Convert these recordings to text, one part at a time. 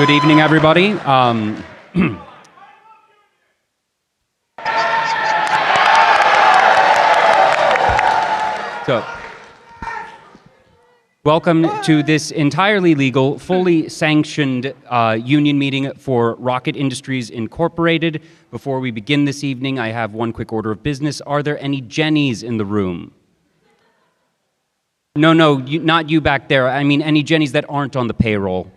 Good evening, everybody. Welcome to this entirely legal, fully sanctioned union meeting for Rocket Industries Incorporated. Before we begin this evening, I have one quick order of business. Are there any Jennies in the room? No, not you back there. I mean, any Jennies that aren't on the payroll.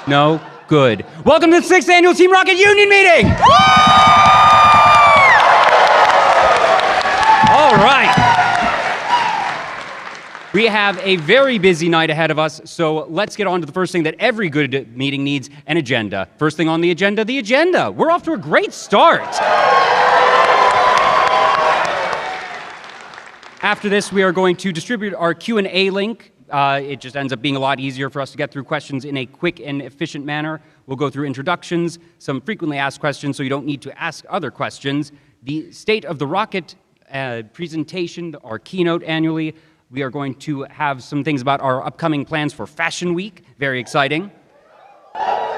No? Good. Welcome to the 6th Annual Team Rocket Union Meeting! All right. We have a very busy night ahead of us, so let's get on to the first thing that every good meeting needs, an agenda. First thing on the agenda, the agenda. We're off to a great start. After this, we are going to distribute our Q&A link. It just ends up being a lot easier for us to get through questions in a quick and efficient manner. We'll go through introductions, some frequently asked questions so you don't need to ask other questions, the State of the Rocket presentation, our keynote annually. We are going to have some things about our upcoming plans for Fashion Week. Very exciting.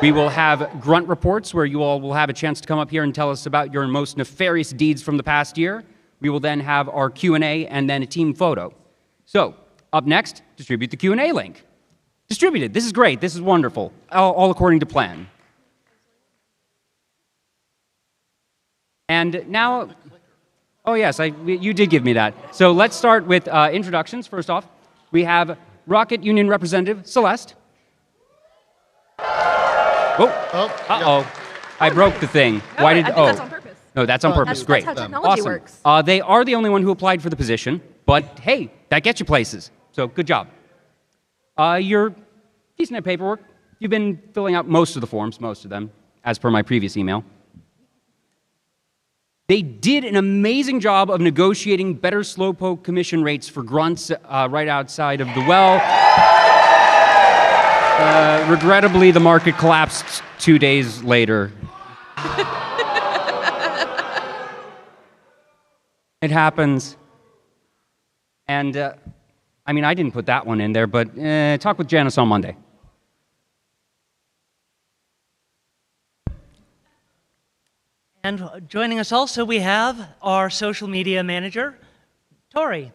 We will have grunt reports where you all will have a chance to come up here and tell us about your most nefarious deeds from the past year. We will then have our Q&A and then a team photo. So, up next, distribute the Q&A link. Distributed. This is great. This is wonderful. All according to plan. And now... Oh, yes, you did give me that. So let's start with introductions. First off, we have Rocket Union Representative Celeste. Uh-oh. I broke the thing. I think that's on purpose. No, that's on purpose. Great. That's how technology works. They are the only one who applied for the position, but hey, that gets you places. So good job. You're decent at paperwork. You've been filling out most of the forms, most of them, as per my previous email. They did an amazing job of negotiating better slowpoke commission rates for grunts right outside of the well. Regrettably, the market collapsed 2 days later. It happens. And, I mean, I didn't put that one in there, but talk with Janice on Monday. And joining us also, we have our social media manager, Tori.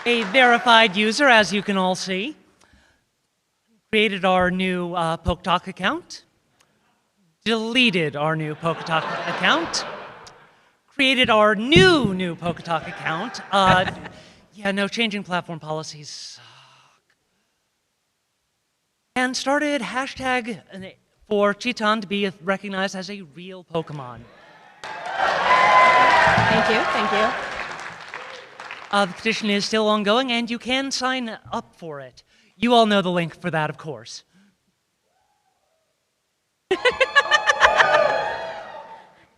A verified user, as you can all see. Created our new PokeTalk account. Deleted our new PokeTalk account. Created our new PokeTalk account. Yeah, no, changing platform policies. And started hashtag for Chiton to be recognized as a real Pokemon. Thank you. The petition is still ongoing, and you can sign up for it. You all know the link for that, of course.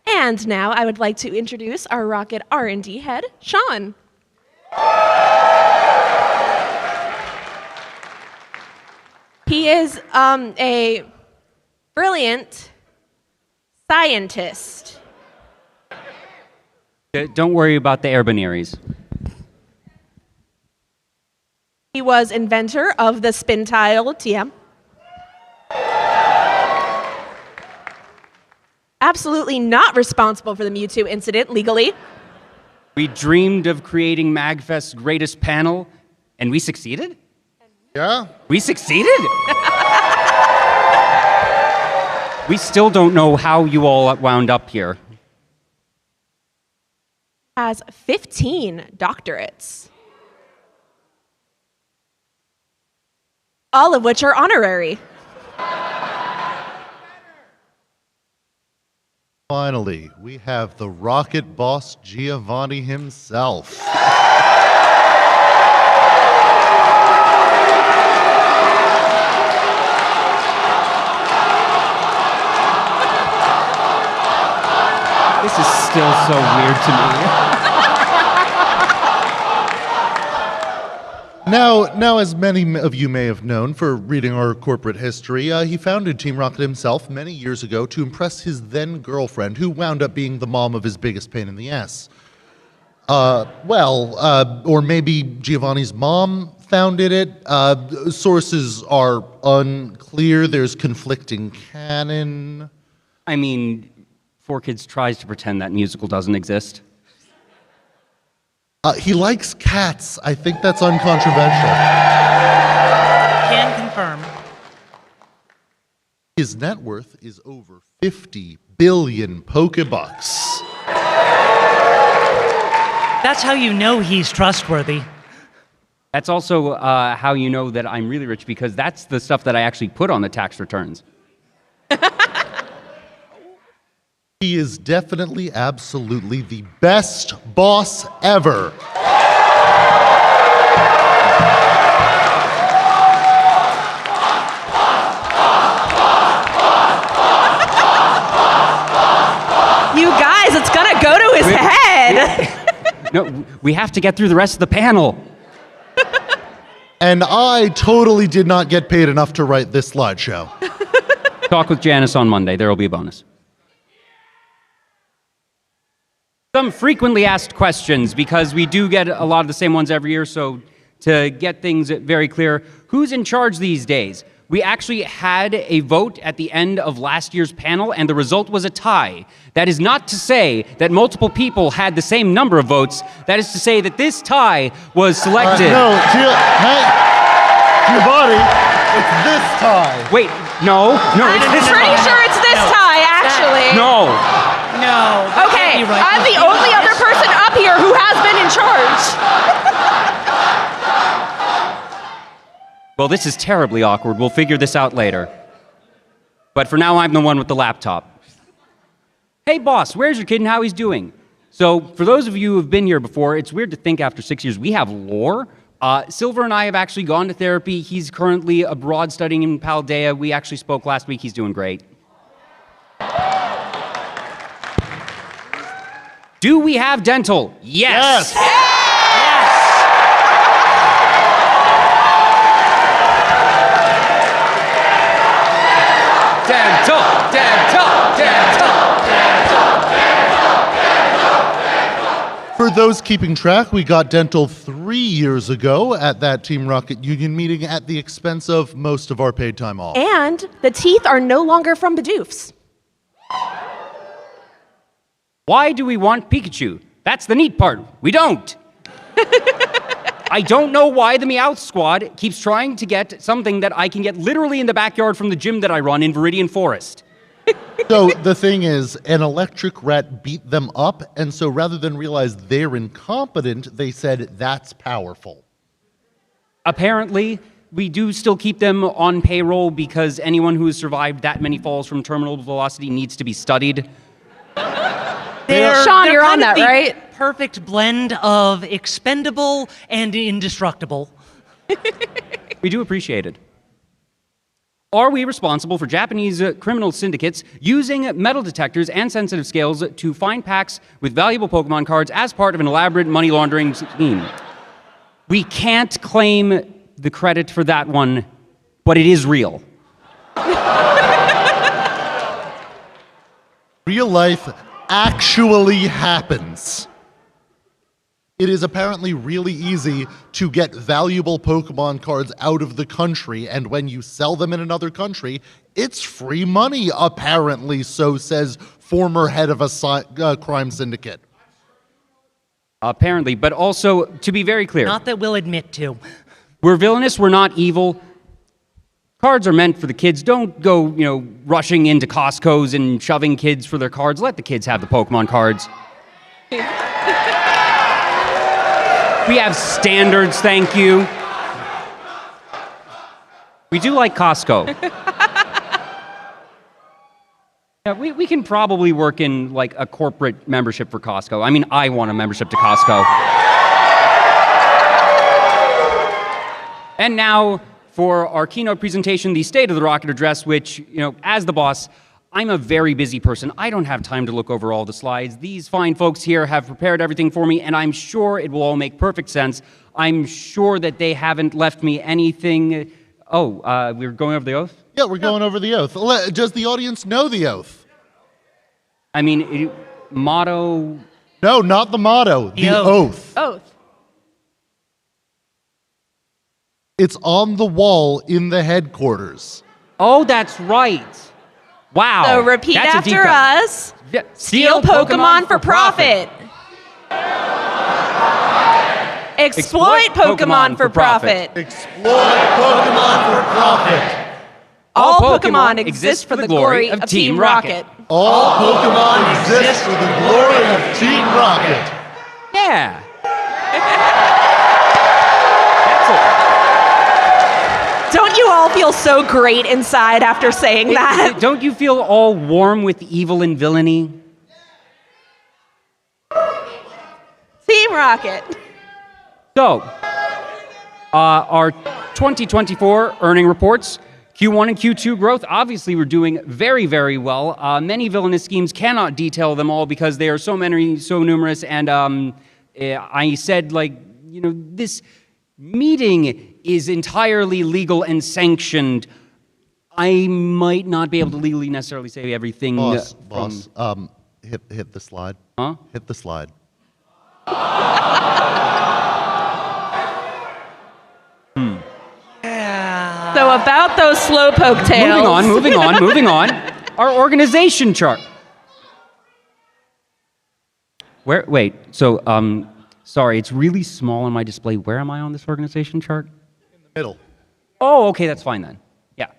And now I would like to introduce our Rocket R&D head, Sean. He is a brilliant scientist. Don't worry about the Airbaneries. He was inventor of the spin tile TM. Absolutely not responsible for the Mewtwo incident legally. We dreamed of creating MAGFest's greatest panel, and we succeeded? Yeah? We succeeded? We still don't know how you all wound up here. Has 15 doctorates. All of which are honorary. Finally, we have the rocket boss Giovanni himself. This is still so weird to me. Now, as many of you may have known for reading our corporate history, he founded Team Rocket himself many years ago to impress his then girlfriend, who wound up being the mom of his biggest pain in the ass. Or maybe Giovanni's mom founded it. Sources are unclear. There's conflicting canon. I mean, Four Kids tries to pretend that musical doesn't exist. He likes cats. I think that's uncontroversial. Can confirm. His net worth is over 50 billion Pokebucks. That's how you know he's trustworthy. That's also how you know that I'm really rich, because that's the stuff that I actually put on the tax returns. He is definitely, absolutely the best boss ever. You guys, it's gonna go to his head. No, we have to get through the rest of the panel. And I totally did not get paid enough to write this slideshow. Talk with Janice on Monday. There will be a bonus. Some frequently asked questions, because we do get a lot of the same ones every year, so to get things very clear, who's in charge these days? We actually had a vote at the end of last year's panel, and the result was a tie. That is not to say that multiple people had the same number of votes. That is to say that this tie was selected. Hey, Giovanni, it's this tie. Wait, no, I'm it's this pretty sure it's this tie, actually. No. No. that Okay, can't be right. I'm the only other person up here who has been in charge. Well, this is terribly awkward. We'll figure this out later. But for now, I'm the one with the laptop. Hey, boss, where's your kid and how he's doing? So, for those of you who have been here before, it's weird to think after 6 years we have lore. Silver and I have actually gone to therapy. He's currently abroad studying in Paldea. We actually spoke last week. He's doing great. Do we have dental? Yes. For those keeping track, we got dental 3 years ago at that Team Rocket Union meeting at the expense of most of our paid time off. And the teeth are no longer from Bidoofs. Why do we want Pikachu? That's the neat part. We don't. I don't know why the Meowth Squad keeps trying to get something that I can get literally in the backyard from the gym that I run in Viridian Forest. So the thing is, an electric rat beat them up, and so rather than realize they're incompetent, they said, that's powerful. Apparently, we do still keep them on payroll because anyone who has survived that many falls from terminal velocity needs to be studied. Sean, you're on kind of that, the right? Perfect blend of expendable and indestructible. We do appreciate it. Are we responsible for Japanese criminal syndicates using metal detectors and sensitive scales to find packs with valuable Pokemon cards as part of an elaborate money laundering scheme? We can't claim the credit for that one, but it is real. Real life actually happens. It is apparently really easy to get valuable Pokemon cards out of the country, and when you sell them in another country, it's free money, apparently, so says former head of a crime syndicate. Apparently, but also, to be very clear, Not that we'll admit to. we're villainous, we're not evil. Cards are meant for the kids. Don't go, rushing into Costco's and shoving kids for their cards. Let the kids have the Pokemon cards. We have standards, thank you. We do like Costco. Yeah, we can probably work in like a corporate membership for Costco. I mean, I want a membership to Costco. And now for our keynote presentation, the State of the Rocket Address, which, as the boss, I'm a very busy person. I don't have time to look over all the slides. These fine folks here have prepared everything for me, and I'm sure it will all make perfect sense. I'm sure that they haven't left me anything. Oh, we're going over the oath? Yeah, we're going over the oath. Does the audience know the oath? I mean, motto, No, not the motto. The oath. Oath. It's on the wall in the headquarters. Oh, that's right. Wow. So repeat That's a deep after cut. us. Yeah. Steal Pokemon for profit. Exploit Pokemon for profit. Exploit Pokemon for profit. All Pokemon exist for the glory of Team Rocket. All Pokemon exist for the glory of Team Rocket. Yeah. Don't you all feel so great inside after saying that? Don't you feel all warm with evil and villainy? Team Rocket. So, our 2024 earning reports, Q1 and Q2 growth, obviously we're doing very, very well. Many villainous schemes cannot detail them all because they are so many, so numerous, and I said, like, you know, this meeting is entirely legal and sanctioned. I might not be able to legally necessarily say everything. Boss, hit the slide. Huh? Hit the slide. So about those slowpoke tails. Moving on. Our organization chart. Wait, so, sorry, it's really small on my display. Where am I on this organization chart? In the middle. Oh, okay, that's fine then. Yeah.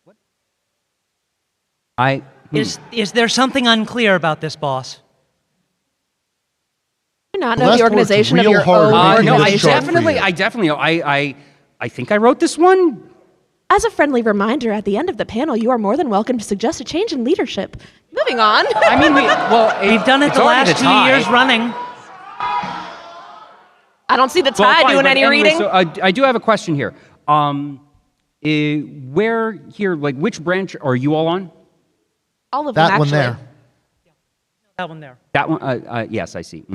What? Is there something unclear about this, boss? Do you not know the Celeste worked organization of real your hard own making no, this chart for organization? you. I definitely know. I think I wrote this one. As a friendly reminder, at the end of the panel, you are more than welcome to suggest a change in leadership. Moving on. I mean, We've done it it's the already last the 2 tie. years running. I don't see the Well, tie fine, doing but any anyway, reading. So I do have a question here. Where here, like, which branch are you all on? All of them, That one actually. there. That one there. That one? Yes, I see.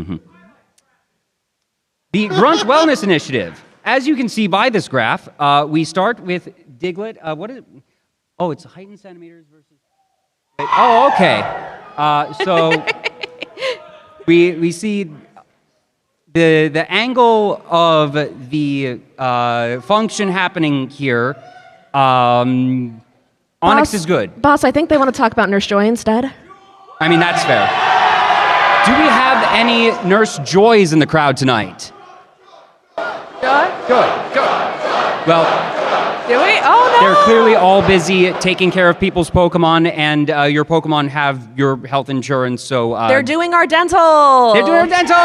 The Grunt Wellness Initiative. As you can see by this graph, we start with Diglett. What is it? Oh, it's heightened centimeters versus... Wait, oh, okay. So we see the angle of the function happening here. Onyx is good. Boss, I think they want to talk about Nurse Joy instead. I mean, that's fair. Do we have any Nurse Joys in the crowd tonight? Joy? Good. Well, Do we? Oh, no. they're clearly all busy taking care of people's Pokemon, and your Pokemon have your health insurance, so... They're doing our dental. They're doing dental!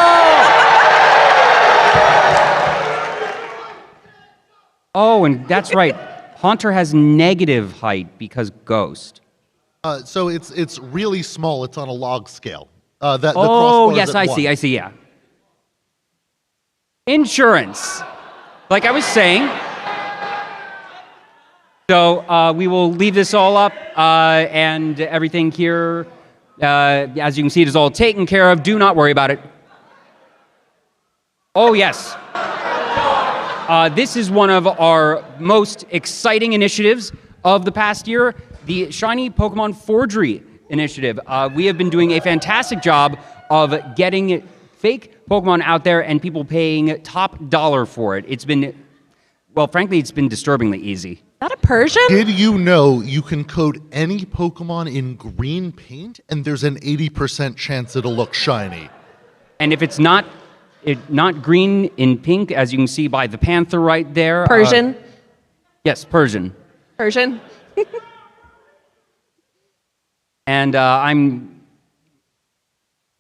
Oh, and that's right. Haunter has negative height because Ghost. So it's really small. It's on a log scale. The Oh, crossbar is yes, at I 1. see, yeah. Insurance. Like I was saying. So we will leave this all up, and everything here, as you can see, it is all taken care of. Do not worry about it. Oh, yes. This is one of our most exciting initiatives of the past year, the Shiny Pokemon Forgery Initiative. We have been doing a fantastic job of getting fake Pokemon out there and people paying top dollar for it. It's been, well, frankly, it's been disturbingly easy. Is that a Persian? Did you know you can coat any Pokemon in green paint and there's an 80% chance it'll look shiny? And if it's not green in pink, as you can see by the panther right there. Persian? Yes, Persian. Persian? And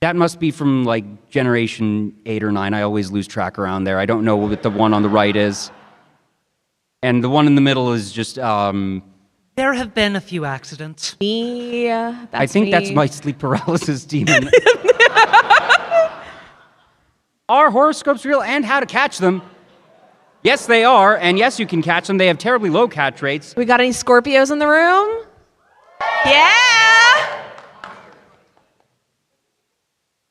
that must be from like generation 8 or 9. I always lose track around there. I don't know what the one on the right is. And the one in the middle is just, There have been a few accidents. Me. I think that's my sleep paralysis demon. Are horoscopes real, and how to catch them? Yes, they are, and yes, you can catch them. They have terribly low catch rates. We got any Scorpios in the room? Yeah!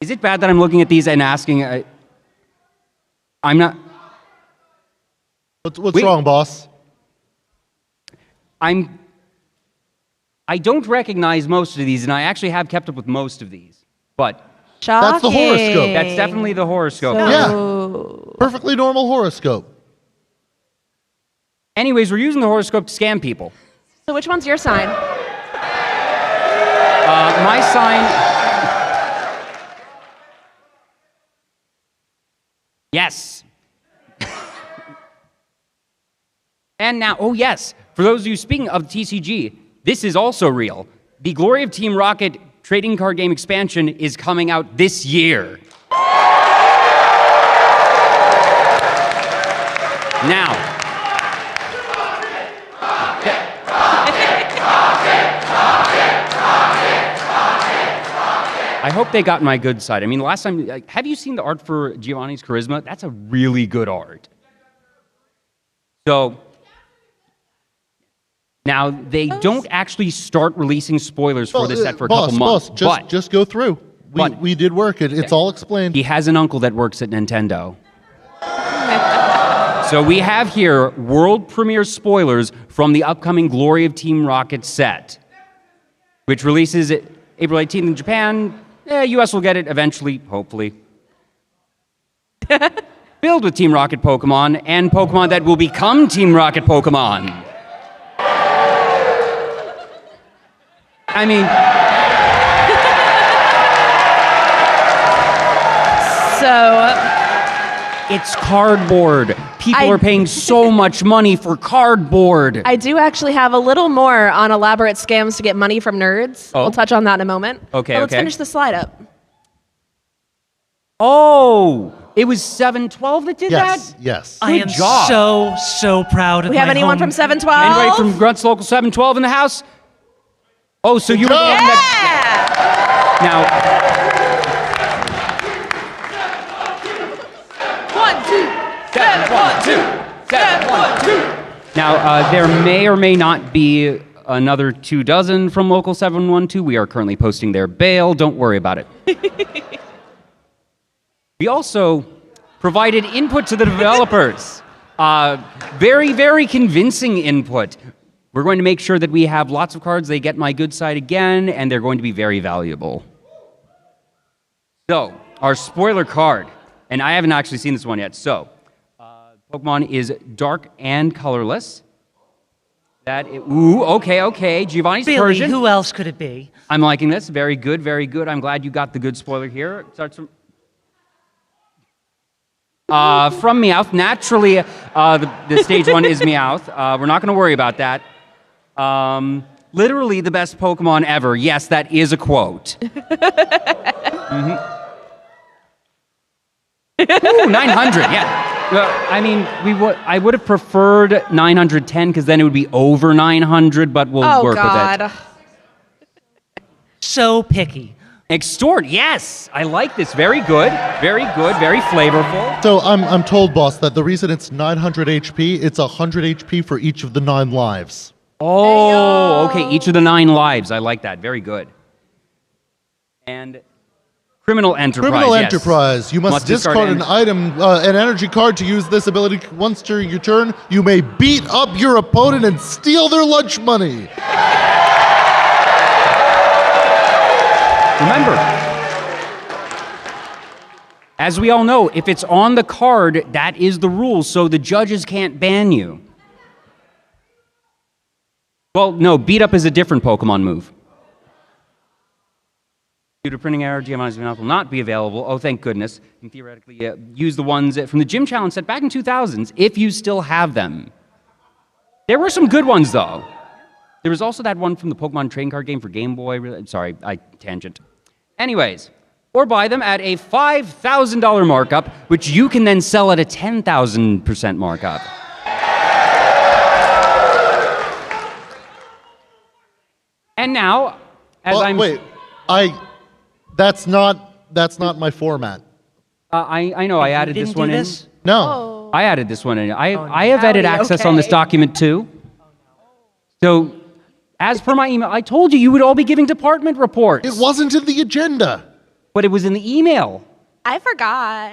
Is it bad that I'm looking at these and asking? I'm not. What's wrong, boss? I don't recognize most of these, and I actually have kept up with most of these. But Shocking. That's the horoscope. That's definitely the horoscope. So- Perfectly normal horoscope. Anyways, we're using the horoscope to scam people. So which one's your sign? My sign. Yes. And now, oh yes, for those of you speaking of TCG, this is also real. The Glory of Team Rocket trading card game expansion is coming out this year. Now, I hope they got my good side. I mean, last time, have you seen the art for Giovanni's Charisma? That's a really good art. So, now they don't actually start releasing spoilers for this set for a couple months. Just go through. We did work. It's all explained. He has an uncle that works at Nintendo. So we have here world premiere spoilers from the upcoming Glory of Team Rocket set, which releases April 18th in Japan. US will get it eventually, hopefully. Filled with Team Rocket Pokemon and Pokemon that will become Team Rocket Pokemon. I mean, So it's cardboard. People are paying so much money for cardboard. I do actually have a little more on elaborate scams to get money from nerds. Oh. We'll touch on that in a moment. Okay, But let's okay. finish the slide up. Oh, it was 712 that did Yes, that? yes. I am Good job. so proud of We have my anyone home- from 712? Anybody from Grunts Local 712 in the house? Oh, so you were the one that... Yeah! Now, 712. Now, there may or may not be another 24 from Local 712. We are currently posting their bail. Don't worry about it. We also provided input to the developers. Very, very convincing input. We're going to make sure that we have lots of cards. They get my good side again, and they're going to be very valuable. So, our spoiler card, and I haven't actually seen this one yet. So, Pokemon is dark and colorless. Ooh, okay. Giovanni's Really, Persian. who else could it be? I'm liking this. Very good, very good. I'm glad you got the good spoiler here. It starts from Meowth. Naturally, the stage one is Meowth. We're not going to worry about that. Literally the best Pokemon ever. Yes, that is a quote. Ooh, 900, yeah. Well, I mean, I would have preferred 910 because then it would be over 900, but we'll work with it. So picky. Extort, yes, I like this. Very good, very flavorful. So I'm told, boss, that the reason it's 900 HP, it's 100 HP for each of the 9 lives. Oh, okay, each of the 9 lives. I like that. Very good. And Criminal Enterprise. Criminal yes. Enterprise. You must discard an item, an energy card to use this ability. Once during your turn, you may beat up your opponent and steal their lunch money. Remember, as we all know, if it's on the card, that is the rule, so the judges can't ban you. Well, no, beat up is a different Pokemon move. Due to printing error, Giovanni's Mouth will not be available. Oh, thank goodness. You can theoretically use the ones from the Gym Challenge set back in 2000s if you still have them. There were some good ones, though. There was also that one from the Pokemon trading card game for Game Boy. Sorry, I tangent. Anyways, or buy them at a $5,000 markup, which you can then sell at a 10,000% markup. And now, as Well, I'm... wait, that's not my format. I know, I added You this didn't one do in. this? No. I added this one in. I have edit Howdy, access on this okay. document too. So, as per my email, I told you would all be giving department reports. It wasn't in the agenda. But it was in the email. I forgot.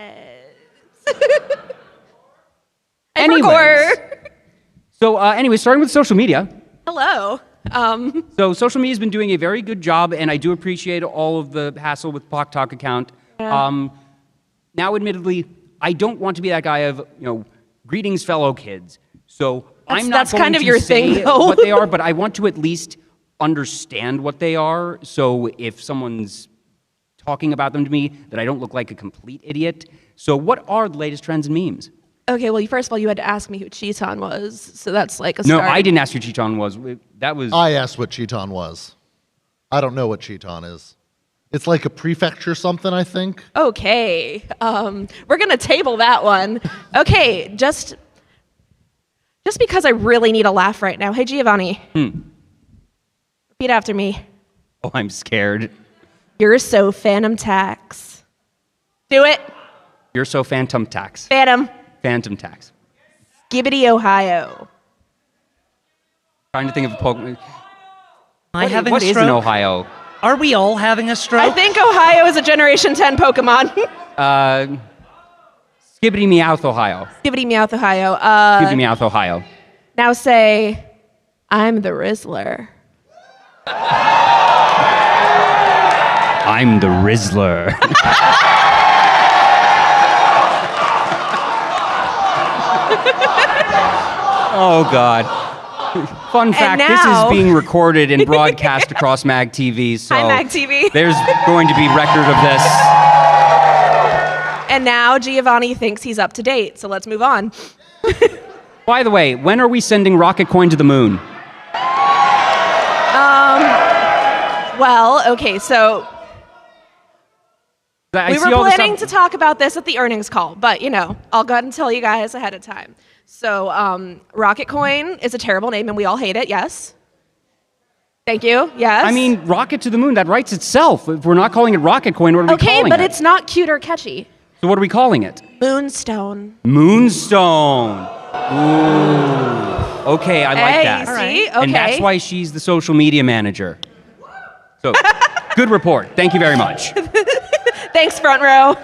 Anyways. forgot. So, anyway, starting with social media. Hello. So social media's been doing a very good job, and I do appreciate all of the hassle with Pock Talk account. Yeah. Now, admittedly, I don't want to be that guy of, greetings, fellow kids. So I'm not that's going kind of to your say thing, though. what they are, but I want to at least understand what they are. So if someone's talking about them to me, that I don't look like a complete idiot. So what are the latest trends and memes? Okay, well, first of all, you had to ask me who Cheeton was, so that's like a No, start. I didn't ask who Cheeton was. That was... I asked what Cheeton was. I don't know what Cheeton is. It's like a prefecture something, I think. Okay, we're gonna table that one. Okay, just because I really need a laugh right now. Hey, Giovanni. Repeat after me. Oh, I'm scared. You're so Phantom Tax. Do it. You're so Phantom Tax. Phantom. Phantom Tax. Skibbity, Ohio. Trying to think of a Pokemon. Having What a is stroke? in Ohio? Are we all having a stroke? I think Ohio is a Generation 10 Pokemon. Skibbity Meowth, Ohio. Skibbity Meowth, Ohio. Skibbity Meowth, Ohio. Now say, I'm the Rizzler. I'm the Rizzler. Oh, God. Fun fact, this now- is being recorded and broadcast across MAG TV, so Hi, Mag TV. there's going to be record of this. And now Giovanni thinks he's up to date, so let's move on. By the way, when are we sending Rocket Coin to the moon? Well, okay, so I we see were all the planning to stuff- talk about this at the earnings call, but I'll go ahead and tell you guys ahead of time. So, Rocket Coin is a terrible name, and we all hate it. Yes. Thank you. Yes. I mean, Rocket to the Moon, that writes itself. If we're not calling it Rocket Coin, what are we okay, calling but it? it's not cute or catchy. So what are we calling it? Moonstone. Moonstone. Ooh. Okay, I like Hey, that. see? right. Okay. And that's why she's the social media manager. So, good report. Thank you very much. Thanks, front row.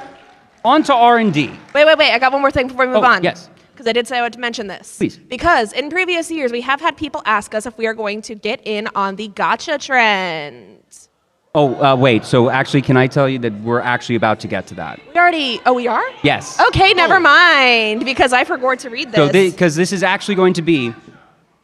On to R&D. Wait. I got one more thing before we move Oh, on. yes. Because I did say I would mention this. Please. Because in previous years, we have had people ask us if we are going to get in on the gotcha trend. Oh, wait. So actually, can I tell you that we're actually about to get to that? We are? Yes. Okay, never mind, because I forgot to read this. So, because this is actually going to be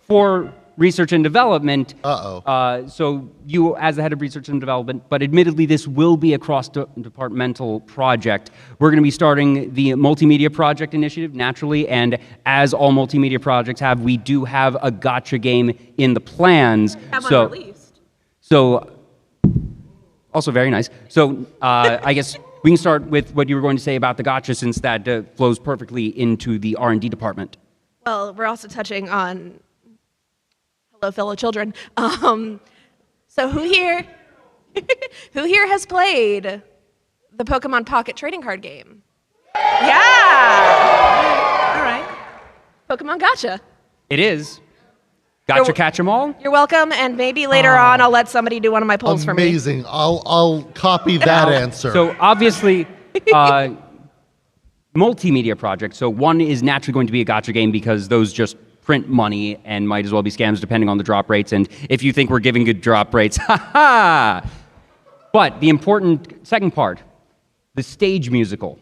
for research and development. So you, as the head of research and development, but admittedly, this will be a cross-departmental project. We're going to be starting the multimedia project initiative, naturally, and as all multimedia projects have, we do have a gotcha game in the plans. Have one released. So, also very nice. So, I guess we can start with what you were going to say about the gotcha, since that flows perfectly into the R&D department. Well, we're also touching on hello, fellow children. So who here has played the Pokemon Pocket trading card game? Yeah. All right. Pokemon Gotcha. It is. Gotcha, catch 'em all? You're welcome, and maybe later on I'll let somebody do one of my polls for me. Amazing. I'll copy that answer. So obviously, multimedia project. So one is naturally going to be a gotcha game because those just print money and might as well be scams depending on the drop rates. And if you think we're giving good drop rates, ha. But the important second part, the stage musical.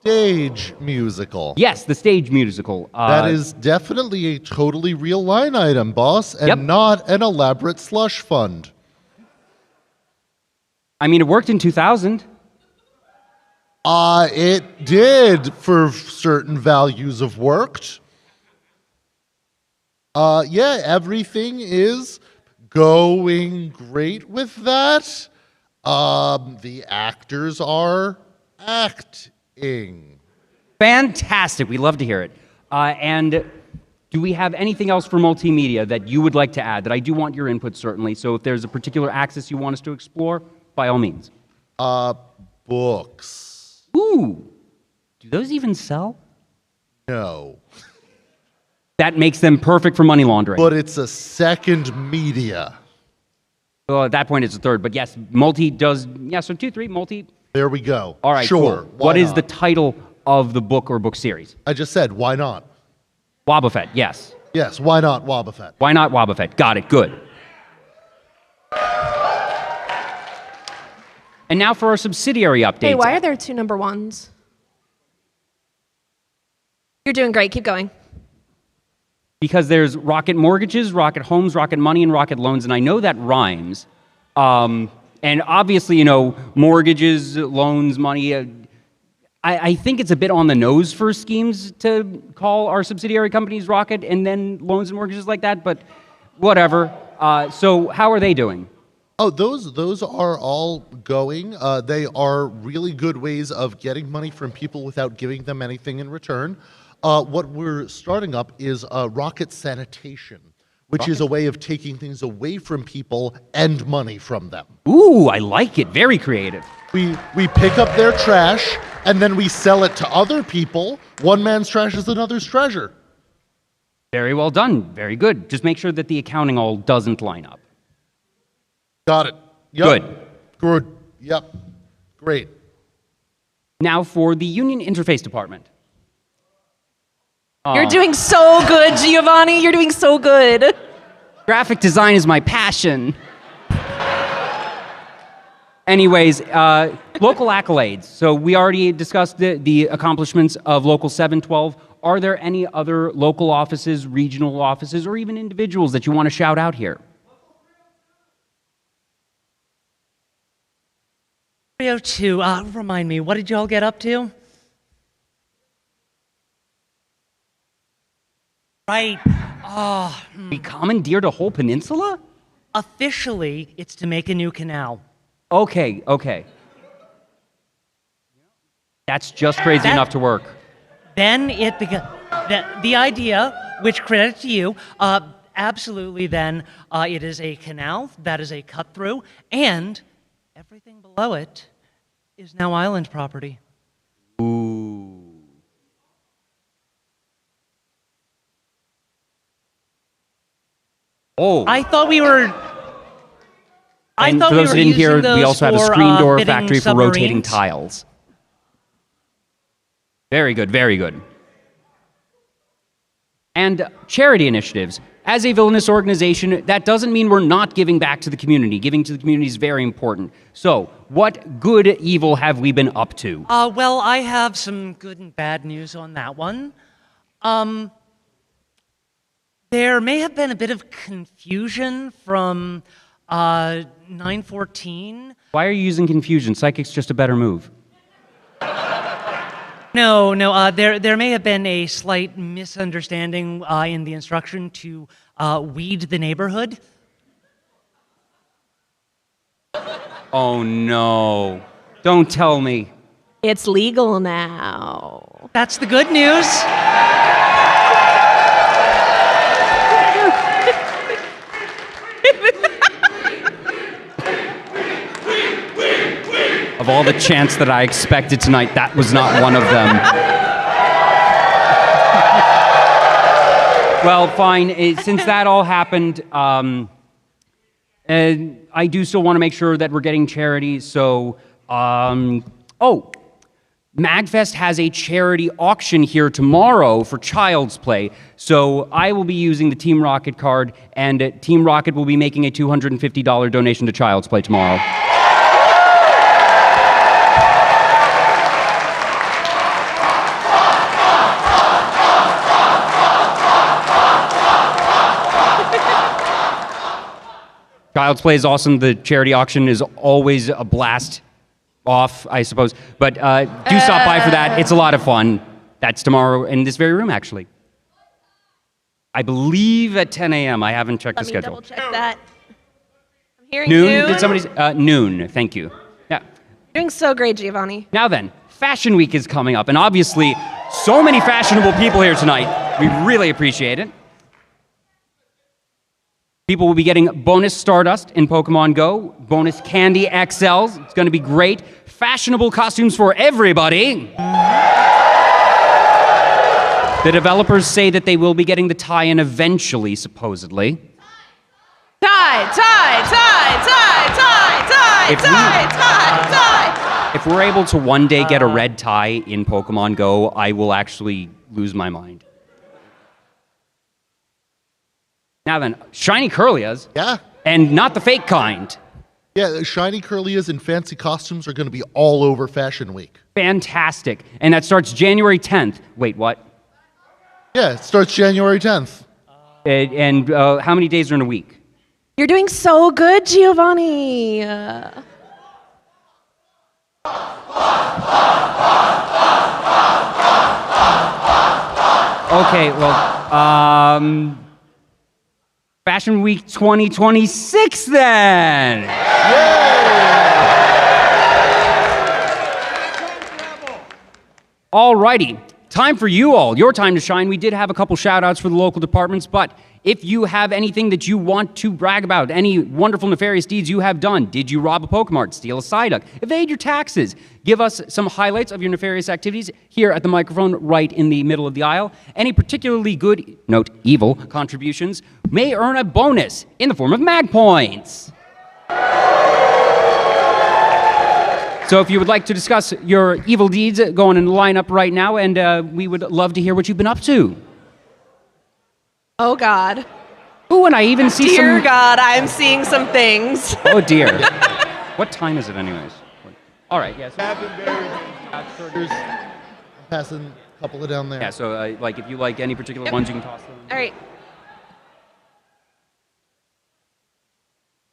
Stage musical. Yes, the stage musical. That is definitely a totally real line item, boss, and Yep. not an elaborate slush fund. I mean, it worked in 2000. It did for certain values of worked. Yeah, everything is going great with that. The actors are acting. Fantastic. We love to hear it. And do we have anything else for multimedia that you would like to add? That I do want your input, certainly. So if there's a particular axis you want us to explore, by all means. Books. Ooh. Do those even sell? No. That makes them perfect for money laundering. But it's a second media. Well, at that point, it's a third. But yes, multi does. Yeah, so 2, 3, multi. There we go. All right, sure. cool. Why What is not? the title of the book or book series? I just said, why not? Wobbuffet, yes. Yes, why not Wobbuffet? Why not Wobbuffet? Got it, good. And now for our subsidiary updates. Hey, why are there 2 number 1s? You're doing great. Keep going. Because there's Rocket Mortgages, Rocket Homes, Rocket Money, and Rocket Loans, and I know that rhymes. And obviously, you know, mortgages, loans, money, I think it's a bit on the nose for schemes to call our subsidiary companies Rocket and then loans and mortgages like that, but whatever. So how are they doing? Oh, those are all going. They are really good ways of getting money from people without giving them anything in return. What we're starting up is Rocket Sanitation, which is a way of taking things away from people and money from them. Ooh, I like it. Very creative. We pick up their trash and then we sell it to other people. One man's trash is another's treasure. Very well done. Very good. Just make sure that the accounting all doesn't line up. Got it. Yep. Good. Good. Yep. Great. Now for the Union Interface Department. You're doing so good, Giovanni. You're doing so good. Graphic design is my passion. Anyways, local accolades. So we already discussed the accomplishments of Local 712. Are there any other local offices, regional offices, or even individuals that you want to shout out here? 302, remind me, what did you all get up to? Right. We commandeered a whole peninsula? Officially, it's to make a new canal. Okay, okay. That's just crazy enough to work. Then it began. The idea, which credit to you, absolutely then, it is a canal that is a cut through, and everything below it is now island property. Ooh. Oh. I thought we were. I And thought for we those were who didn't hear, using we those also have a for, screen door fitting factory for rotating submarines. tiles. Very good, very good. And charity initiatives. As a villainous organization, that doesn't mean we're not giving back to the community. Giving to the community is very important. So, what good evil have we been up to? Well, I have some good and bad news on that one. There may have been a bit of confusion from 914. Why are you using confusion? Psychic's just a better move. No, there may have been a slight misunderstanding in the instruction to weed the neighborhood. Oh no. Don't tell me. It's legal now. That's the good news. Of all the chants that I expected tonight, that was not one of them. Well, fine. Since that all happened, and I do still want to make sure that we're getting charity. So, MAGFest has a charity auction here tomorrow for Child's Play. So I will be using the Team Rocket card, and Team Rocket will be making a $250 donation to Child's Play tomorrow. Child's Play is awesome. The charity auction is always a blast off, I suppose. But do stop by for that. It's a lot of fun. That's tomorrow in this very room, actually. I believe at 10 a.m. I haven't checked the Let me schedule. double check that. I'm hearing Noon? noon. Did somebody say? Noon. Thank you. Yeah. Doing so great, Giovanni. Now then, Fashion Week is coming up, and obviously, so many fashionable people here tonight. We really appreciate it. People will be getting bonus Stardust in Pokemon Go, bonus Candy XLs. It's going to be great. Fashionable costumes for everybody. The developers say that they will be getting the tie-in eventually, supposedly. Tie. If we're able to one day get a red tie in Pokemon Go, I will actually lose my mind. Now then, shiny Curlias, Yeah. and not the fake kind. Yeah, the shiny Curlias and fancy costumes are going to be all over Fashion Week. Fantastic. And that starts January 10th. Wait, what? Yeah, it starts January 10th. And how many days are in a week? You're doing so good, Giovanni. Okay, well, Fashion Week 2026 then. Alrighty, time for you all. Your time to shine. We did have a couple shout outs for the local departments, but if you have anything that you want to brag about, any wonderful nefarious deeds you have done, did you rob a Pokemart, steal a Psyduck, evade your taxes, give us some highlights of your nefarious activities here at the microphone right in the middle of the aisle. Any particularly good, note evil, contributions may earn a bonus in the form of mag points. So if you would like to discuss your evil deeds, go on and line up right now, and we would love to hear what you've been up to. Oh, God. Ooh, and I even see Dear some... God, I'm seeing some things. Oh, dear. What time is it anyways? All right, yes. Passing a couple of down there. Yeah, so like if you like any particular ones, you can toss them. All right.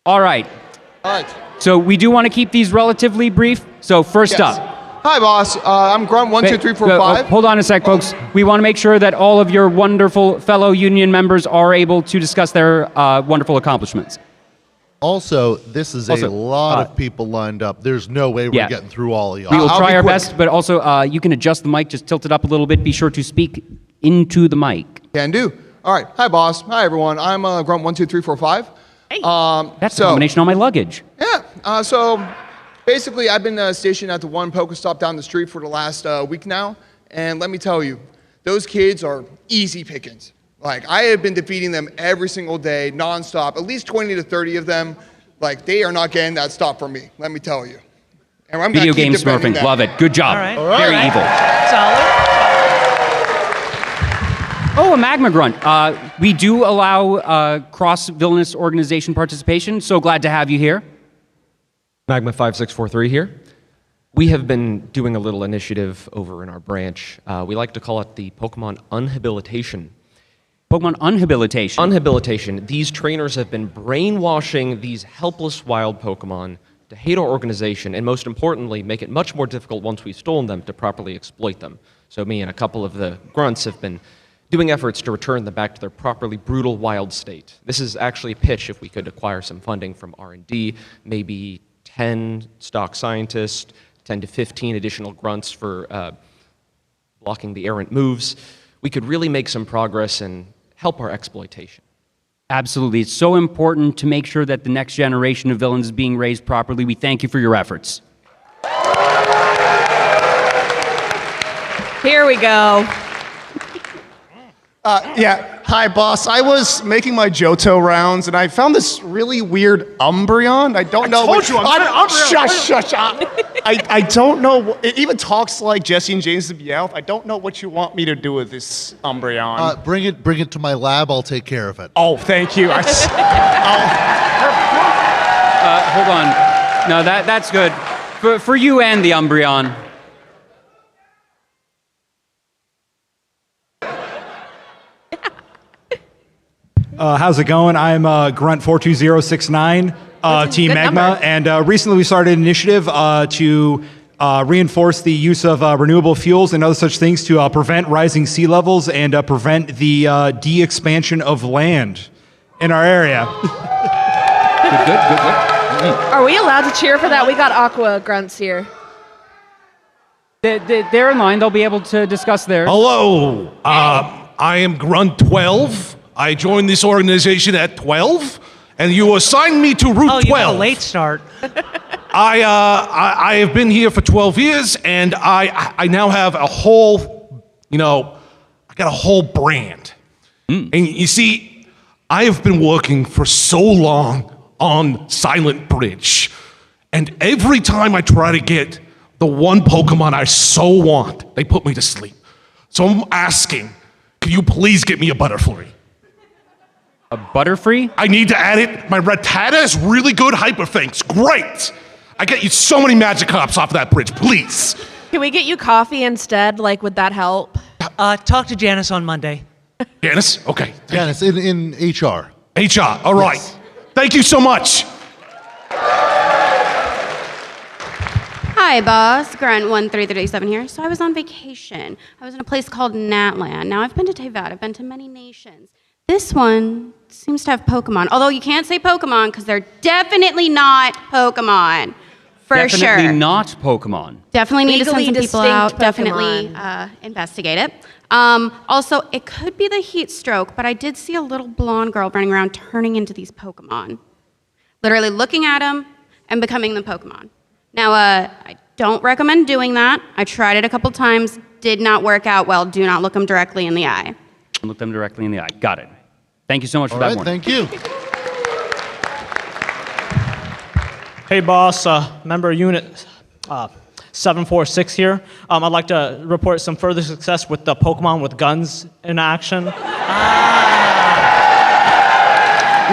All right. All right. So we do want to keep these relatively brief. So first Yes. up. Hi, boss. I'm Grunt 12345. Hold on a sec, folks. We want to make sure that all of your wonderful fellow union members are able to discuss their wonderful accomplishments. Also, this is Also, a lot of people lined up. There's no way we're yeah. getting through all of y'all. We will I'll try be our quick. best, but also you can adjust the mic, just tilt it up a little bit. Be sure to speak into the mic. Can do. All right. Hi, boss. Hi, everyone. I'm Grunt 12345. Hey. That's So- a combination on my luggage. Yeah. So basically, I've been stationed at the one Pokestop down the street for the last week now, and let me tell you, those kids are easy pickings. Like, I have been defeating them every single day, nonstop. At least 20 to 30 of them. Like, they are not getting that stop from me. Let me tell you. And I'm gonna Video keep game defending smurfing. them. Love it. Good job. All right. Very evil. Solid. Oh, a magma grunt. We do allow cross-villainous organization participation. So glad to have you here. Magma 5643 here. We have been doing a little initiative over in our branch. We like to call it the Pokemon Unhabilitation. Pokemon Unhabilitation. Unhabilitation. These trainers have been brainwashing these helpless wild Pokemon to hate our organization, and most importantly, make it much more difficult once we've stolen them to properly exploit them. So me and a couple of the grunts have been doing efforts to return them back to their properly brutal wild state. This is actually a pitch if we could acquire some funding from R&D, maybe 10 stock scientists, 10 to 15 additional grunts for blocking the errant moves. We could really make some progress and help our exploitation. Absolutely. It's so important to make sure that the next generation of villains is being raised properly. We thank you for your efforts. Here we go. Yeah, hi boss. I was making my Johto rounds and I found this really weird Umbreon. I don't know. told you, I'm not an Umbreon. Shush. I don't know. It even talks like Jesse and James the Meowth. I don't know what you want me to do with this Umbreon. Bring it to my lab. I'll take care of it. Oh, thank you. Hold on. No, that's good. For you and the Umbreon. How's it going? I'm Grunt 42069, Team good Magma, number. and recently we started an initiative to reinforce the use of renewable fuels and other such things to prevent rising sea levels and prevent the de-expansion of land in our area. Good. Are we allowed to cheer for that? We got aqua grunts here. They're in line. They'll be able to discuss theirs. Hello, I am Grunt 12. I joined this organization at 12, and you assigned me to Route Oh, you 12. got a late start. I have been here for 12 years, and I now have a whole, I got a whole brand. And you see, I have been working for so long on Silent Bridge, and every time I try to get the one Pokemon I so want, they put me to sleep. So I'm asking, can you please get me a Butterfree? A Butterfree? I need to add it. My Rattata is really good hyperfinks. Great. I get you so many magic hops off that bridge, please. Can we get you coffee instead? Like, would that help? Talk to Janice on Monday. Janice? Okay. Janice, in HR. HR, all right. Yes. Thank you so much. Hi, boss. Grunt 1337 here. So I was on vacation. I was in a place called Natland. Now, I've been to Tevat. I've been to many nations. This one seems to have Pokemon. Although you can't say Pokemon because they're definitely not Pokemon. For sure. Definitely not Pokemon. Definitely need to send Legally some people out. distinct Definitely Pokemon. Investigate it. Also, it could be the heat stroke, but I did see a little blonde girl running around turning into these Pokemon. Literally looking at them and becoming the Pokemon. Now, I don't recommend doing that. I tried it a couple times. Did not work out well. Do not look them directly in the eye. Look them directly in the eye. Got it. Thank you so much for All that right, warning. thank you. Hey, boss, member unit 746 here. I'd like to report some further success with the Pokemon with guns in action.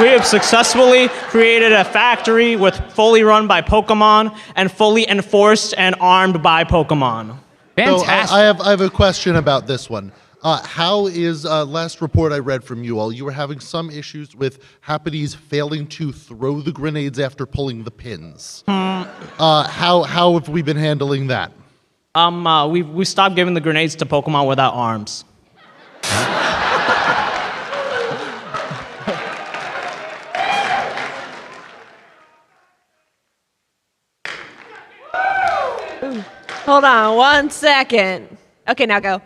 We have successfully created a factory with fully run by Pokemon and fully enforced and armed by Pokemon. Fantastic. So I have a question about this one. How is last report I read from you all? You were having some issues with Happities failing to throw the grenades after pulling the pins. How have we been handling that? We stopped giving the grenades to Pokemon without arms. Hold on 1 second. Okay, now go.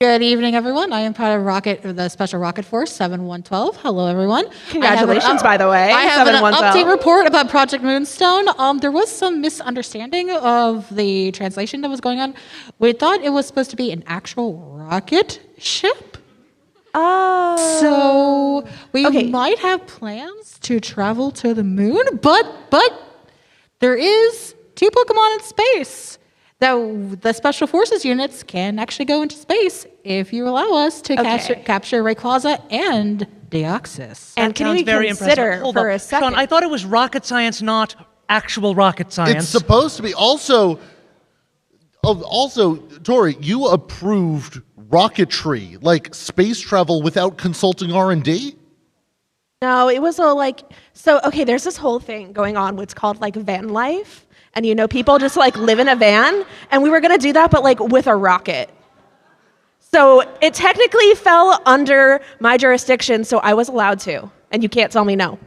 Good evening, everyone. I am part of the Special Rocket Force 7112. Hello, everyone. Congratulations, by the way. I have an 7112. update report about Project Moonstone. There was some misunderstanding of the translation that was going on. We thought it was supposed to be an actual rocket ship. Oh. So we might have plans to travel to the moon, but there is 2 Pokemon in space that the Special Forces units can actually go into space if you allow us to capture Rayquaza and Deoxys. And can Sounds we very consider impressive. Hold for up. a second? Sean, I thought it was rocket science, not actual rocket science. It's supposed to be. Also, Tori, you approved rocketry, like space travel, without consulting R&D? No, it was there's this whole thing going on what's called like van life. And people just like live in a van, and we were gonna do that, but like with a rocket. So it technically fell under my jurisdiction, so I was allowed to, and you can't tell me no.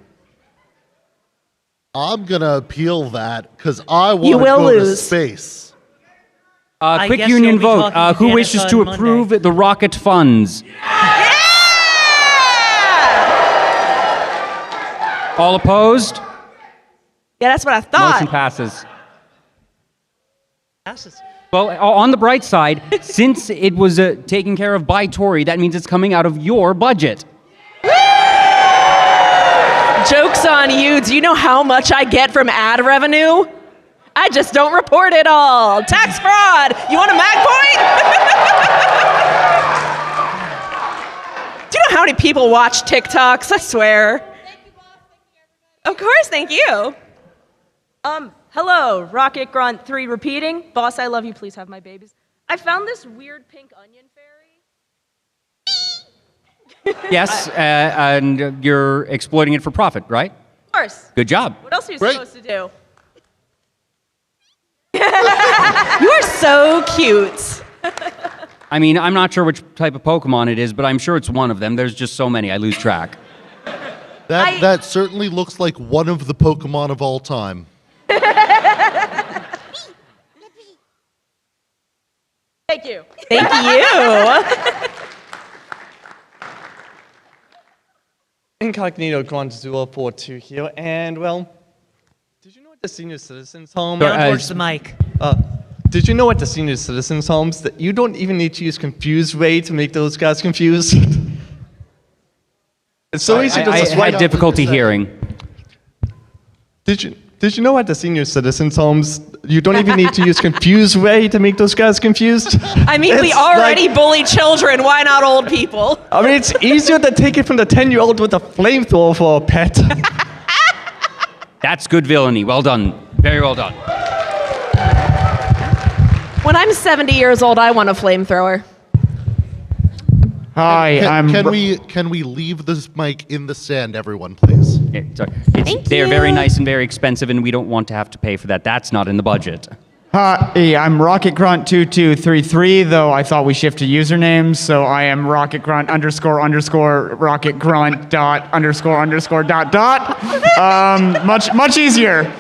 I'm gonna appeal that because I want You to will go to lose. space. I Quick guess union you'll be vote. talking to Who Janice wishes on to Monday. approve the rocket funds? All opposed? Yeah, that's what I thought. Motion passes. Passes. Well, on the bright side, since it was taken care of by Tori, that means it's coming out of your budget. Joke's on you. Do you know how much I get from ad revenue? I just don't report it all. Tax fraud. You want a mag point? Do you know how many people watch TikToks? I swear. Thank you, boss. Of course, thank you. Hello, Rocket Grunt 3 repeating. Boss, I love you. Please have my babies. I found this weird pink onion fairy. Yes, and you're exploiting it for profit, right? Of course. Good job. What else are you Great. supposed to do? You are so cute. I mean, I'm not sure which type of Pokemon it is, but I'm sure it's one of them. There's just so many, I lose track. That certainly looks like one of the Pokemon of all time. Thank you. Thank you. Incognito Grunt 042 here, and well, did you know at the senior citizens home? Down towards the mic. Did you know at the senior citizens homes that you don't even need to use confused Ray to make those guys confused? It's so easy to just I write had difficulty hearing. Did you know at the senior citizens homes You don't even need to use confused way to make those guys confused. I mean, we It's already like- bully children. Why not old people? I mean, it's easier to take it from the 10-year-old with a flamethrower for a pet. That's good villainy. Well done. Very well done. When I'm 70 years old, I want a flamethrower. Hi, Can we leave this mic in the sand, everyone, please? They're very nice and very expensive, and we don't want to have to pay for that. That's not in the budget. Hi, I'm Rocket Grunt 2233, though I thought we shifted usernames, so I am Rocket Grunt __ Rocket Grunt __ ... Much easier.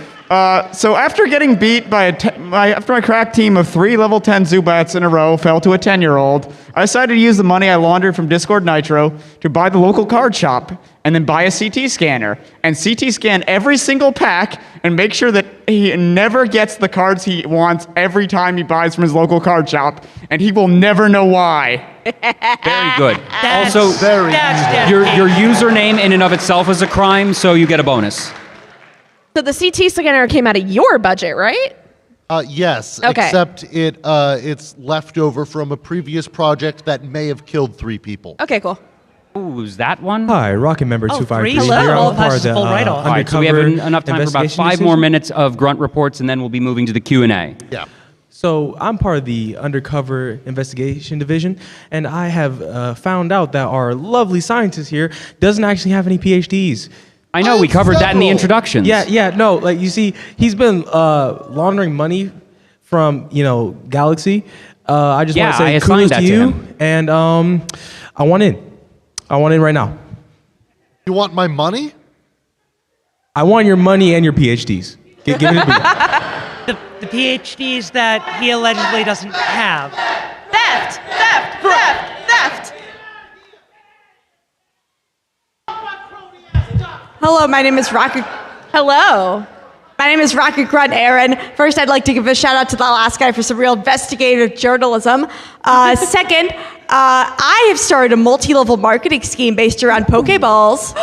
So after getting beat by after my crack team of 3 level 10 Zubats in a row fell to a 10-year-old, I decided to use the money I laundered from Discord Nitro to buy the local card shop and then buy a CT scanner and CT scan every single pack and make sure that he never gets the cards he wants every time he buys from his local card shop, and he will never know why. Very good. That's- Also, that's your username in and of itself is a crime, so you get a bonus. So the CT scanner came out of your budget, right? Yes, Okay. except it's left over from a previous project that may have killed 3 people. Okay, cool. Ooh, is that one? Hi, Rocket Member Oh, 253 three? here. Hello. I'm part of the Full write-off. All right, so we have undercover enough time for about investigation 5 more decision. minutes of grunt reports, and then we'll be moving to the Q&A. Yeah. So I'm part of the undercover investigation division, and I have found out that our lovely scientist here doesn't actually have any PhDs. I know, we covered that in the introductions. Yeah, no, like you see, he's been laundering money from, Galaxy. I just want Yeah, to I say assigned kudos that to to you, him. and I want in. I want in right now. You want my money? I want your money and your PhDs. Give it to me. The PhDs that he allegedly doesn't have. Theft! Hello, my name is Rocket. Hello. My name is Rocket Grunt Aaron. First, I'd like to give a shout out to the last guy for some real investigative journalism. Second, I have started a multi-level marketing scheme based around Pokeballs.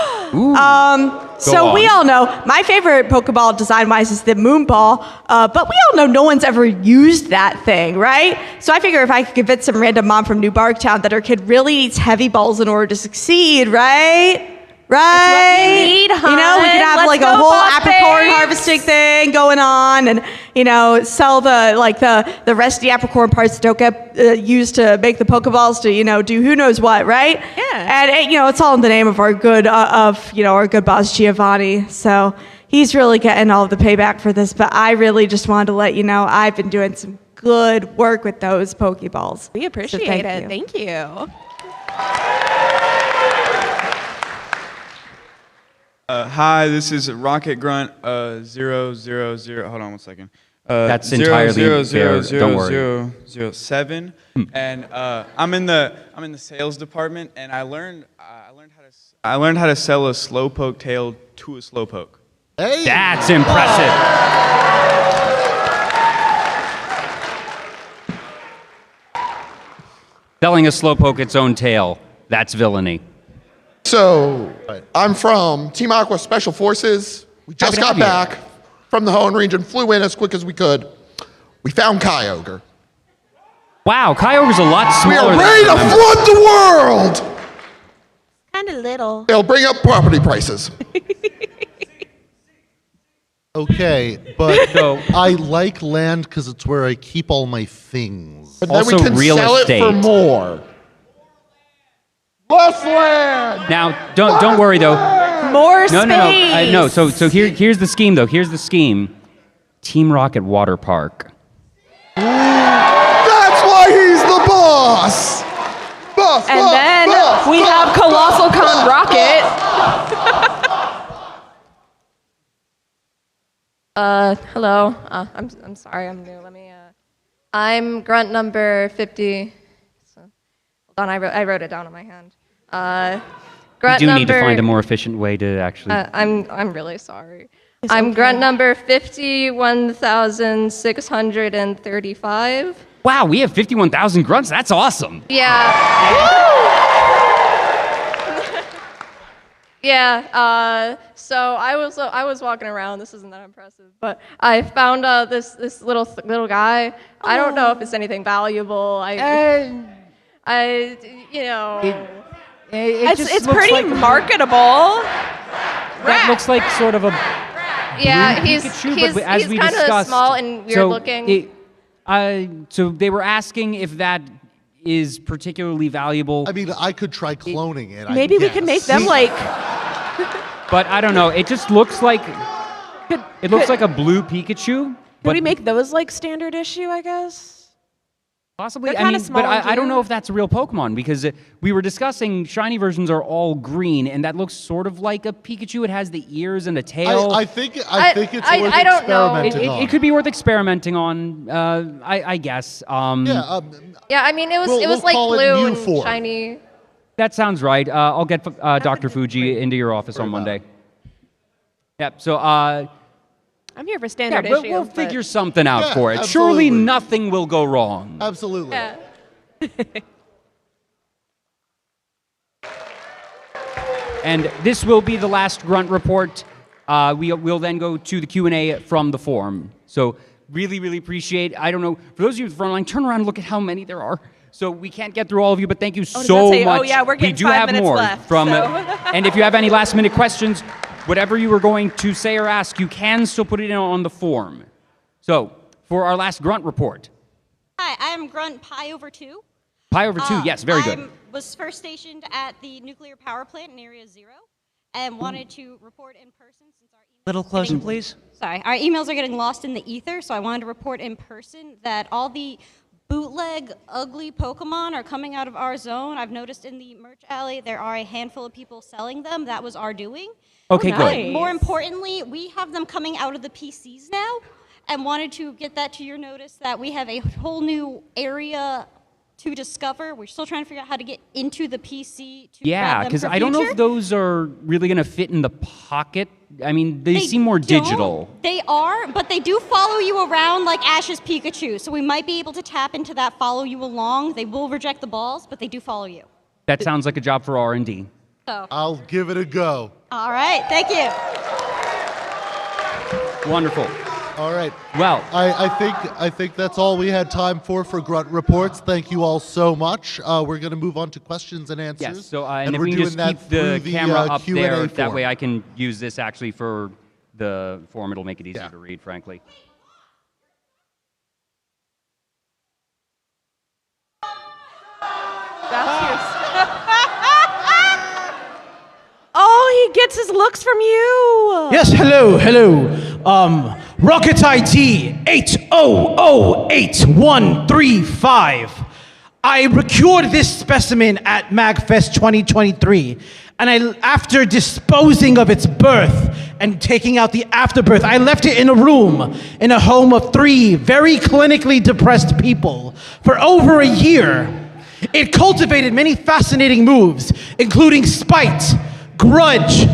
So we all know my favorite Pokeball design-wise is the Moonball, but we all know no one's ever used that thing, right? So I figure if I could convince some random mom from New Barktown that her kid really needs heavy balls in order to succeed, right? Right? It's what you need, You know, we hun. could have Let's like a go, whole boss apricorn babes. harvesting thing going on, and sell the rest of the apricorn parts that don't get used to make the Pokeballs to do who knows what, right? Yeah. And it's all in the name of our good our good boss Giovanni. So he's really getting all of the payback for this. But I really just wanted to let you know I've been doing some good work with those Pokeballs. We appreciate thank it. you. Thank you. Hi, this is Rocket Grunt 000. Hold on one second. That's entirely fair. Don't worry. 007, and I'm in the sales department, and I learned how to sell a slowpoke tail to a slowpoke. Hey, That's impressive. Selling a slowpoke its own tail. That's villainy. So, I'm from Team Aqua Special Forces. We just got Happy to have back from the Hoenn region, flew in as quick as we could. We found Kyogre. Wow, Kyogre's a lot We smaller are than ready I to remember. flood the world! Kind of little. It'll bring up property prices. Okay, but I like land because it's where I keep all my things. But then we can sell it for more. Less land! Now, don't worry though. More No. space. No. So here's the scheme though. Here's the scheme. Team Rocket Water Park. That's why he's the boss! Boss, And boss, then boss, we boss, have Colossal Con Rocket. Hello. I'm sorry, I'm new. I'm grunt number 50. Hold on, I wrote it down on my hand. We Grunt do number, need to find a more efficient way to actually. I'm really sorry. I'm grunt number 51,635. Wow, we have 51,000 grunts. That's awesome. Yeah. Yeah. So I was walking around. This isn't that impressive, but I found this little guy. I don't know if it's anything valuable. It's pretty marketable. That looks like sort of a Yeah, blue he's Pikachu, but as we kind of discussed, small and weird looking. So they were asking if that is particularly valuable. I mean, I could try cloning it. Maybe we could make them like. But I don't know. It just looks like it looks like a blue Pikachu. Could we make those like standard issue? I guess. Possibly. They're I mean, kinda small but and I don't cute. know if that's a real Pokemon because we were discussing shiny versions are all green, and that looks sort of like a Pikachu. It has the ears and a tail. I think it's worth I don't know. experimenting on. It could be worth experimenting on. I guess. Yeah, I mean, it was We'll like call it blue new and form. shiny. That sounds right. I'll get Dr. Fuji into your office on Monday. Yep. So. I'm here for standard Yeah, issue. we'll but- figure something out Yeah, for it. absolutely. Surely nothing will go wrong. Absolutely. Yeah. And this will be the last grunt report. We'll then go to the Q&A from the forum. So really, really appreciate. I don't know. For those of you in the front line, turn around and look at how many there are. So we can't get through all of you, but thank you does so that say- much. oh, yeah, we're we getting do 5 have minutes more left, from. so. And if you have any last minute questions, whatever you were going to say or ask, you can still put it in on the form. So for our last grunt report, Hi, I am Grunt Pi over 2. Pi over 2. Yes, very I good. was first stationed at the nuclear power plant in Area 0 and wanted to report in person since our Little closer, please. Sorry, our emails are getting lost in the ether, so I wanted to report in person that all the bootleg, ugly Pokemon are coming out of our zone. I've noticed in the merch alley there are a handful of people selling them. That was our doing. Okay, But good. more importantly, we have them coming out of the PCs now, and wanted to get that to your notice that we have a whole new area to discover. We're still trying to figure out how to get into the PC to Yeah, grab them because for I don't know future. if those are really going to fit in the pocket. I mean, they seem more don't. digital. They are, but they do follow you around like Ash's Pikachu. So we might be able to tap into that follow you along. They will reject the balls, but they do follow you. That sounds like a job for R&D. So. I'll give it a go. All right, thank you. Wonderful. All right. Well, I think that's all we had time for grunt reports. Thank you all so much. We're going to move on to questions and answers. Yes, so and if we're we can doing just that keep the through camera up Q&A there, that form. way I can use this actually for the form. It'll make it easier to read, frankly. Oh, he gets his looks from you. Yes, hello. Rocket ID 8008135. I procured this specimen at MAGFest 2023, and after disposing of its birth and taking out the afterbirth, I left it in a room in a home of 3 very clinically depressed people for over a year. It cultivated many fascinating moves, including spite, grudge,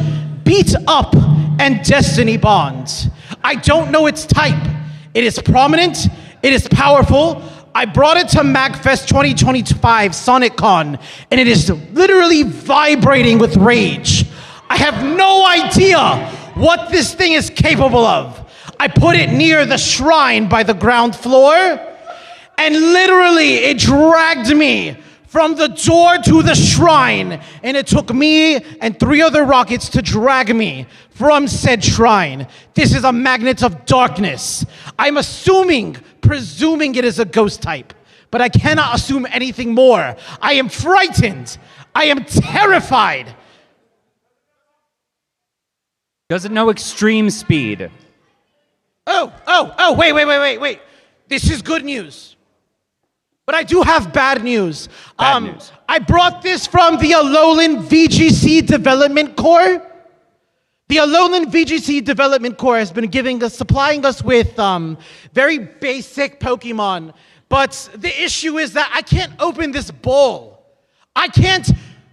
beat up, and destiny bonds. I don't know its type. It is prominent, it is powerful. I brought it to MAGFest 2025 SonicCon, and it is literally vibrating with rage. I have no idea what this thing is capable of. I put it near the shrine by the ground floor, and literally it dragged me from the door to the shrine, and it took me and 3 other rockets to drag me from said shrine. This is a magnet of darkness. I'm presuming it is a ghost type, but I cannot assume anything more. I am frightened. I am terrified. Does it know extreme speed? Wait. This is good news. But I do have bad news. Bad news. I brought this from the Alolan VGC Development Corps. The Alolan VGC Development Corps has been supplying us with very basic Pokemon. But the issue is that I can't open this bowl. I can't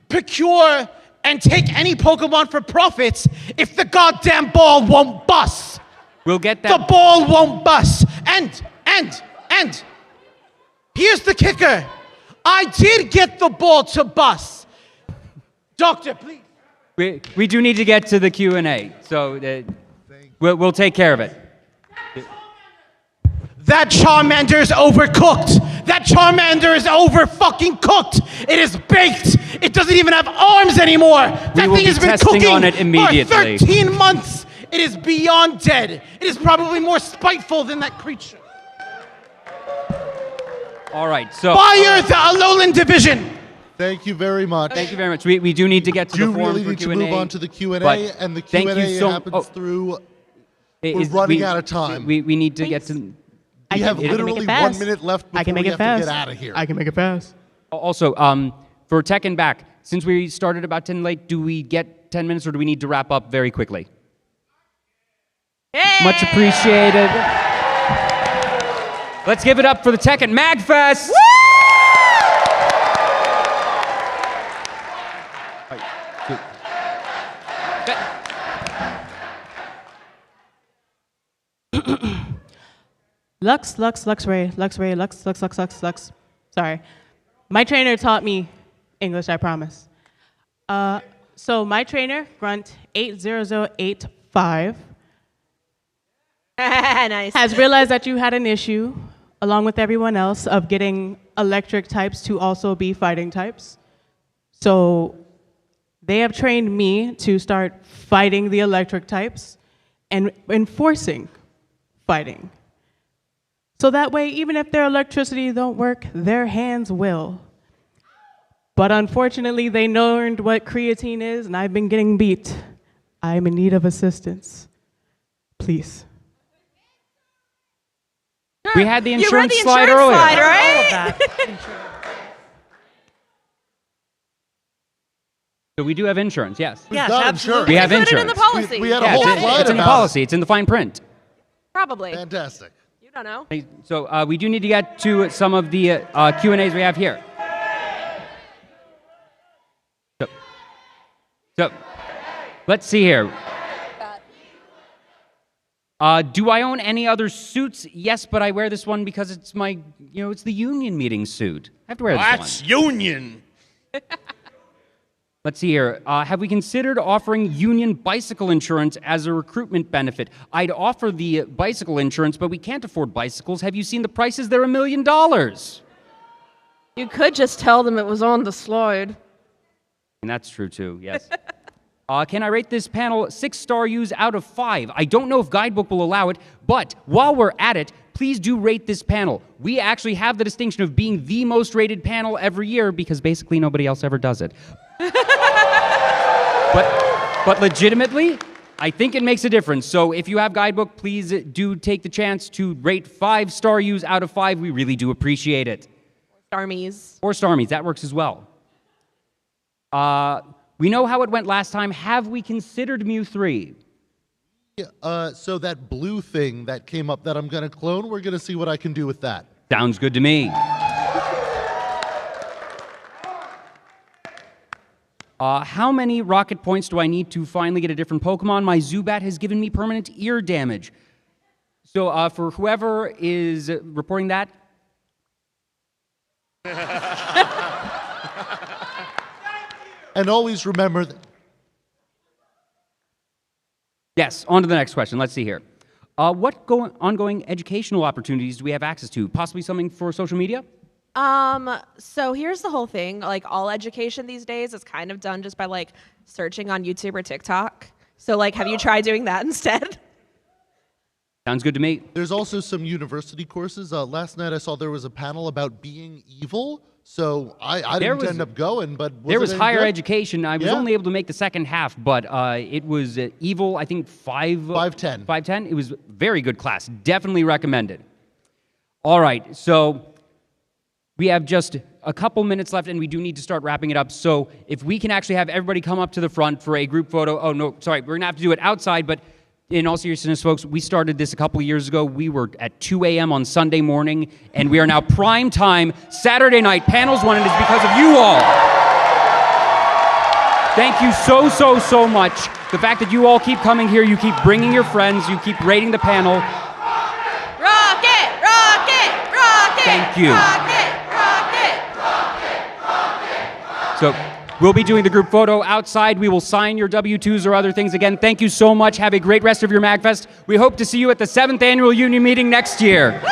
procure and take any Pokemon for profits if the goddamn ball won't bust. We'll get that. The ball won't bust. And here's the kicker. I did get the ball to bust. Doctor, please. We do need to get to the Q&A, so we'll take care of it. That Charmander is overcooked. That Charmander is over fucking cooked. It is baked. It doesn't even have arms anymore. That We will thing be has been testing cooking on it immediately. for 13 months. It is beyond dead. It is probably more spiteful than that creature. All right, so Fire the Alolan division. Thank you very much. Thank you very much. We do need to get to You the form really for need to Q&A. move on to the Q&A, but and the thank Q&A you so- happens through. We're Is- running we- out of time. We need to get to. We have literally 1 minute left before we have to get out of here. I can make it fast. Also, for Tech and Back, since we started about 10 late, do we get 10 minutes or do we need to wrap up very quickly? Much appreciated. Let's give it up for the Tech and MAGFest. Lux, Ray. Sorry. My trainer taught me English, I promise. So my trainer, Grunt 80085, Nice. has realized that you had an issue, along with everyone else, of getting electric types to also be fighting types. So they have trained me to start fighting the electric types and enforcing fighting. So that way, even if their electricity don't work, their hands will. But unfortunately, they learned what creatine is, and I've been getting beat. I'm in need of assistance. Please. We had the You read insurance the slide insurance earlier. slide, right? So we do have insurance, yes. Yes, got absolutely. We have Included insurance. in the policy. We had a Yeah, whole it's, slide it's in the about it. policy. It's in the fine print. Probably. Fantastic. You don't know. Hey, so we do need to get to some of the Q&As we have here. So let's see here. Do I own any other suits? Yes, but I wear this one because it's my, it's the union meeting suit. I have to wear this one. That's union. Let's see here. Have we considered offering union bicycle insurance as a recruitment benefit? I'd offer the bicycle insurance, but we can't afford bicycles. Have you seen the prices? They're $1 million. You could just tell them it was on the slide. And that's true too, yes. Can I rate this panel 6 star U's out of 5? I don't know if Guidebook will allow it, but while we're at it, please do rate this panel. We actually have the distinction of being the most rated panel every year because basically nobody else ever does it. But legitimately, I think it makes a difference. So if you have Guidebook, please do take the chance to rate 5 star U's out of 5. We really do appreciate it. Starmies. Or Starmies, that works as well. We know how it went last time. Have we considered Mew 3? Yeah, so that blue thing that came up that I'm going to clone, we're going to see what I can do with that. Sounds good to me. How many rocket points do I need to finally get a different Pokemon? My Zubat has given me permanent ear damage. So for whoever is reporting that, and always remember that. Yes, on to the next question. Let's see here. What ongoing educational opportunities do we have access to? Possibly something for social media? So here's the whole thing. Like, all education these days is kind of done just by, like, searching on YouTube or TikTok. So, like, have you tried doing that instead? Sounds good to me. There's also some university courses. Last night I saw there was a panel about being evil. So I didn't end up going, but there was it any higher good? education. I was only able to make the second half, but it was evil, I think 510. 510. It was a very good class. Definitely recommended. All right, so we have just a couple minutes left, and we do need to start wrapping it up. So if we can actually have everybody come up to the front for a group photo. Oh, no, sorry, we're going to have to do it outside, but in all seriousness, folks, we started this a couple years ago. We were at 2 a.m. on Sunday morning, and we are now prime time Saturday night. Panels 1, and it's because of you all. Thank you so much. The fact that you all keep coming here, you keep bringing your friends, you keep rating the panel. Rocket! Rocket! Rocket! Thank you. Rocket! Rocket! Rocket! Rocket! So We'll be doing the group photo outside. We will sign your W-2s or other things. Again, thank you so much. Have a great rest of your MAGFest. We hope to see you at the 7th annual union meeting next year.